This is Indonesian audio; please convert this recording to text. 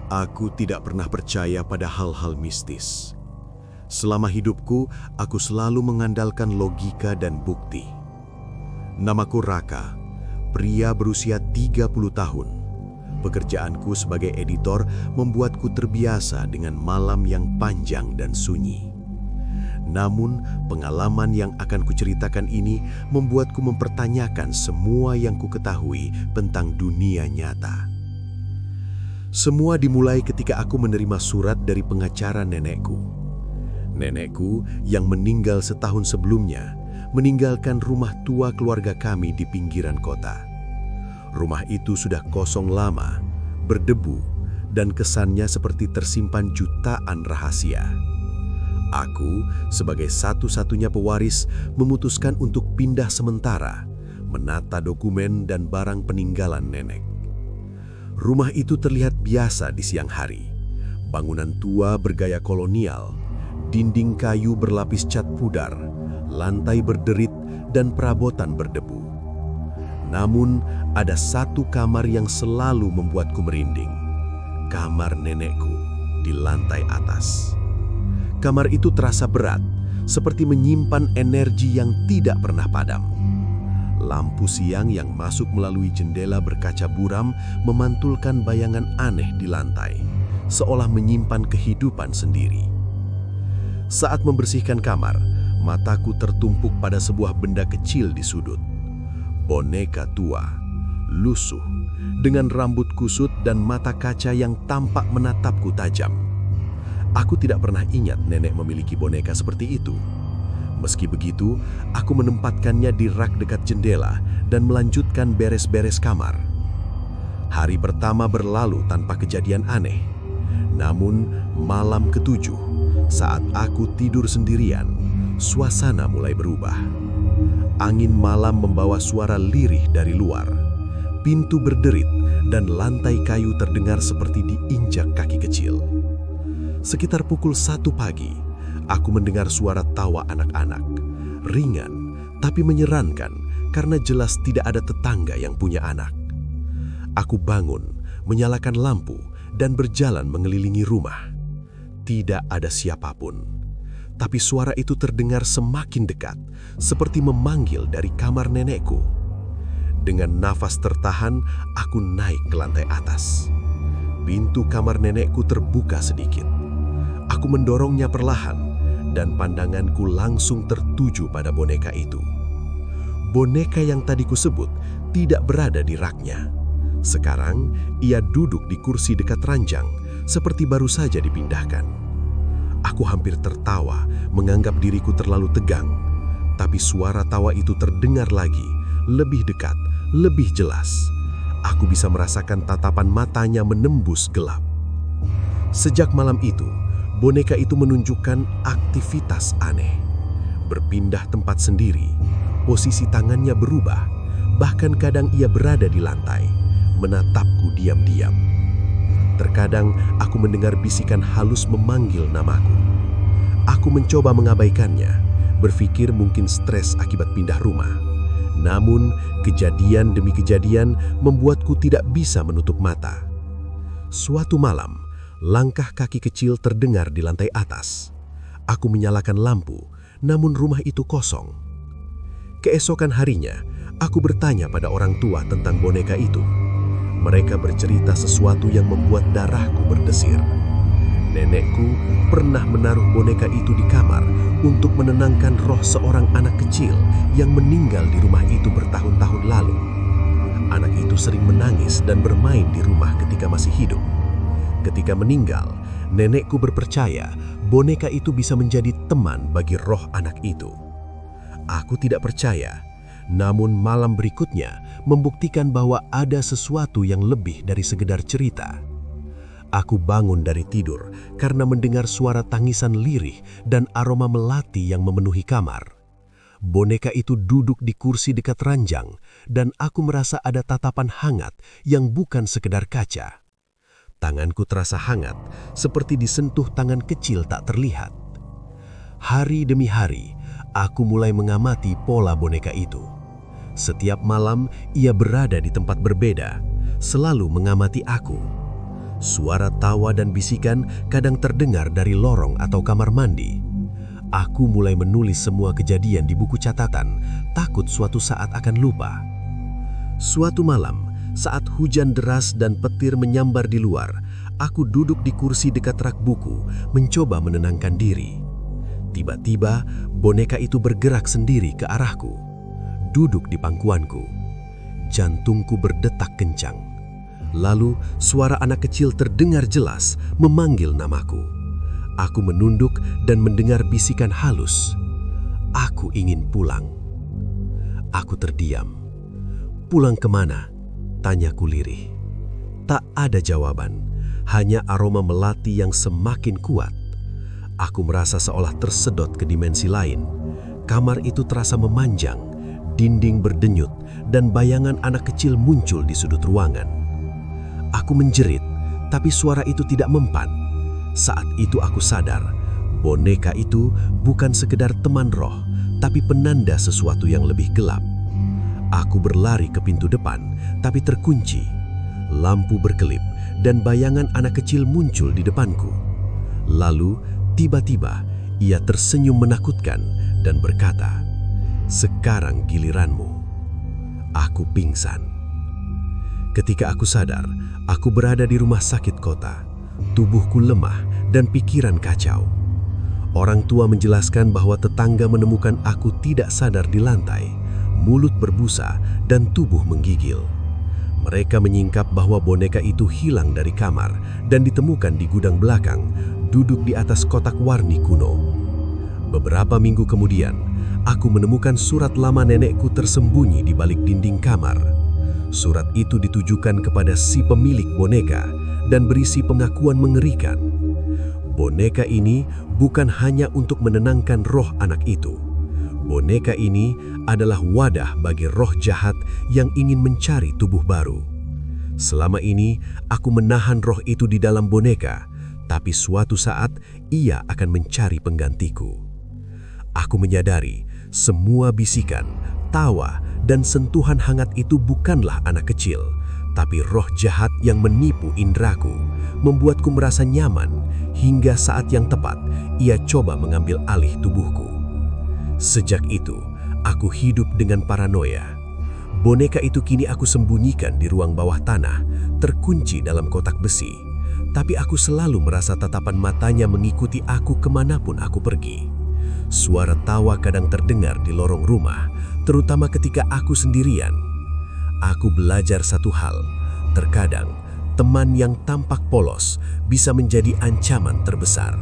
Aku tidak pernah percaya pada hal-hal mistis. Selama hidupku, aku selalu mengandalkan logika dan bukti. Namaku Raka, pria berusia 30 tahun. Pekerjaanku sebagai editor membuatku terbiasa dengan malam yang panjang dan sunyi. Namun, pengalaman yang akan kuceritakan ini membuatku mempertanyakan semua yang kuketahui tentang dunia nyata. Semua dimulai ketika aku menerima surat dari pengacara nenekku. Nenekku yang meninggal setahun sebelumnya meninggalkan rumah tua keluarga kami di pinggiran kota. Rumah itu sudah kosong lama, berdebu, dan kesannya seperti tersimpan jutaan rahasia. Aku, sebagai satu-satunya pewaris, memutuskan untuk pindah sementara, menata dokumen dan barang peninggalan nenek. Rumah itu terlihat biasa di siang hari. Bangunan tua bergaya kolonial, dinding kayu berlapis cat pudar, lantai berderit, dan perabotan berdebu. Namun, ada satu kamar yang selalu membuatku merinding. Kamar nenekku di lantai atas. Kamar itu terasa berat, seperti menyimpan energi yang tidak pernah padam. Lampu siang yang masuk melalui jendela berkaca buram memantulkan bayangan aneh di lantai, seolah menyimpan kehidupan sendiri. Saat membersihkan kamar, mataku tertumpuk pada sebuah benda kecil di sudut. Boneka tua, lusuh, dengan rambut kusut dan mata kaca yang tampak menatapku tajam. Aku tidak pernah ingat nenek memiliki boneka seperti itu. Meski begitu, aku menempatkannya di rak dekat jendela dan melanjutkan beres-beres kamar. Hari pertama berlalu tanpa kejadian aneh. Namun, malam ketujuh, saat aku tidur sendirian, suasana mulai berubah. Angin malam membawa suara lirih dari luar. Pintu berderit dan lantai kayu terdengar seperti diinjak kaki kecil. Sekitar pukul 1 pagi, aku mendengar suara tawa anak-anak, ringan tapi menyerankan karena jelas tidak ada tetangga yang punya anak. Aku bangun, menyalakan lampu, dan berjalan mengelilingi rumah. Tidak ada siapapun, tapi suara itu terdengar semakin dekat, seperti memanggil dari kamar nenekku. Dengan nafas tertahan, aku naik ke lantai atas. Pintu kamar nenekku terbuka sedikit. Aku mendorongnya perlahan, dan pandanganku langsung tertuju pada boneka itu. Boneka yang tadi kusebut tidak berada di raknya. Sekarang, ia duduk di kursi dekat ranjang, seperti baru saja dipindahkan. Aku hampir tertawa, menganggap diriku terlalu tegang. Tapi suara tawa itu terdengar lagi, lebih dekat, lebih jelas. Aku bisa merasakan tatapan matanya menembus gelap. Sejak malam itu, boneka itu menunjukkan aktivitas aneh. Berpindah tempat sendiri, posisi tangannya berubah, bahkan kadang ia berada di lantai, menatapku diam-diam. Terkadang aku mendengar bisikan halus memanggil namaku. Aku mencoba mengabaikannya, berpikir mungkin stres akibat pindah rumah. Namun, kejadian demi kejadian membuatku tidak bisa menutup mata. Suatu malam, langkah kaki kecil terdengar di lantai atas. Aku menyalakan lampu, namun rumah itu kosong. Keesokan harinya, aku bertanya pada orang tua tentang boneka itu. Mereka bercerita sesuatu yang membuat darahku berdesir. Nenekku pernah menaruh boneka itu di kamar untuk menenangkan roh seorang anak kecil yang meninggal di rumah itu bertahun-tahun lalu. Anak itu sering menangis dan bermain di rumah ketika masih hidup. Ketika meninggal, nenekku berpercaya boneka itu bisa menjadi teman bagi roh anak itu. Aku tidak percaya, namun malam berikutnya membuktikan bahwa ada sesuatu yang lebih dari sekedar cerita. Aku bangun dari tidur karena mendengar suara tangisan lirih dan aroma melati yang memenuhi kamar. Boneka itu duduk di kursi dekat ranjang dan aku merasa ada tatapan hangat yang bukan sekedar kaca. Tanganku terasa hangat, seperti disentuh tangan kecil tak terlihat. Hari demi hari, aku mulai mengamati pola boneka itu. Setiap malam, ia berada di tempat berbeda, selalu mengamati aku. Suara tawa dan bisikan kadang terdengar dari lorong atau kamar mandi. Aku mulai menulis semua kejadian di buku catatan, takut suatu saat akan lupa. Suatu malam, saat hujan deras dan petir menyambar di luar, aku duduk di kursi dekat rak buku, mencoba menenangkan diri. Tiba-tiba, boneka itu bergerak sendiri ke arahku. Duduk di pangkuanku. Jantungku berdetak kencang. Lalu, suara anak kecil terdengar jelas memanggil namaku. Aku menunduk dan mendengar bisikan halus. Aku ingin pulang. Aku terdiam. Pulang kemana? Tanyaku lirih. Tak ada jawaban, hanya aroma melati yang semakin kuat. Aku merasa seolah tersedot ke dimensi lain. Kamar itu terasa memanjang, dinding berdenyut, dan bayangan anak kecil muncul di sudut ruangan. Aku menjerit, tapi suara itu tidak mempan. Saat itu aku sadar, boneka itu bukan sekedar teman roh, tapi penanda sesuatu yang lebih gelap. Aku berlari ke pintu depan, tapi terkunci. Lampu berkelip, dan bayangan anak kecil muncul di depanku. Lalu, tiba-tiba, ia tersenyum menakutkan dan berkata, "Sekarang giliranmu." Aku pingsan. Ketika aku sadar, aku berada di rumah sakit kota. Tubuhku lemah dan pikiran kacau. Orang tua menjelaskan bahwa tetangga menemukan aku tidak sadar di lantai, mulut berbusa dan tubuh menggigil. Mereka menyingkap bahwa boneka itu hilang dari kamar dan ditemukan di gudang belakang, duduk di atas kotak warni kuno. Beberapa minggu kemudian, aku menemukan surat lama nenekku tersembunyi di balik dinding kamar. Surat itu ditujukan kepada si pemilik boneka dan berisi pengakuan mengerikan. Boneka ini bukan hanya untuk menenangkan roh anak itu. Boneka ini adalah wadah bagi roh jahat yang ingin mencari tubuh baru. Selama ini, aku menahan roh itu di dalam boneka, tapi suatu saat ia akan mencari penggantiku. Aku menyadari semua bisikan, tawa, dan sentuhan hangat itu bukanlah anak kecil, tapi roh jahat yang menipu indraku, membuatku merasa nyaman hingga saat yang tepat ia coba mengambil alih tubuhku. Sejak itu, aku hidup dengan paranoia. Boneka itu kini aku sembunyikan di ruang bawah tanah, terkunci dalam kotak besi. Tapi aku selalu merasa tatapan matanya mengikuti aku kemanapun aku pergi. Suara tawa kadang terdengar di lorong rumah, terutama ketika aku sendirian. Aku belajar satu hal, terkadang teman yang tampak polos bisa menjadi ancaman terbesar.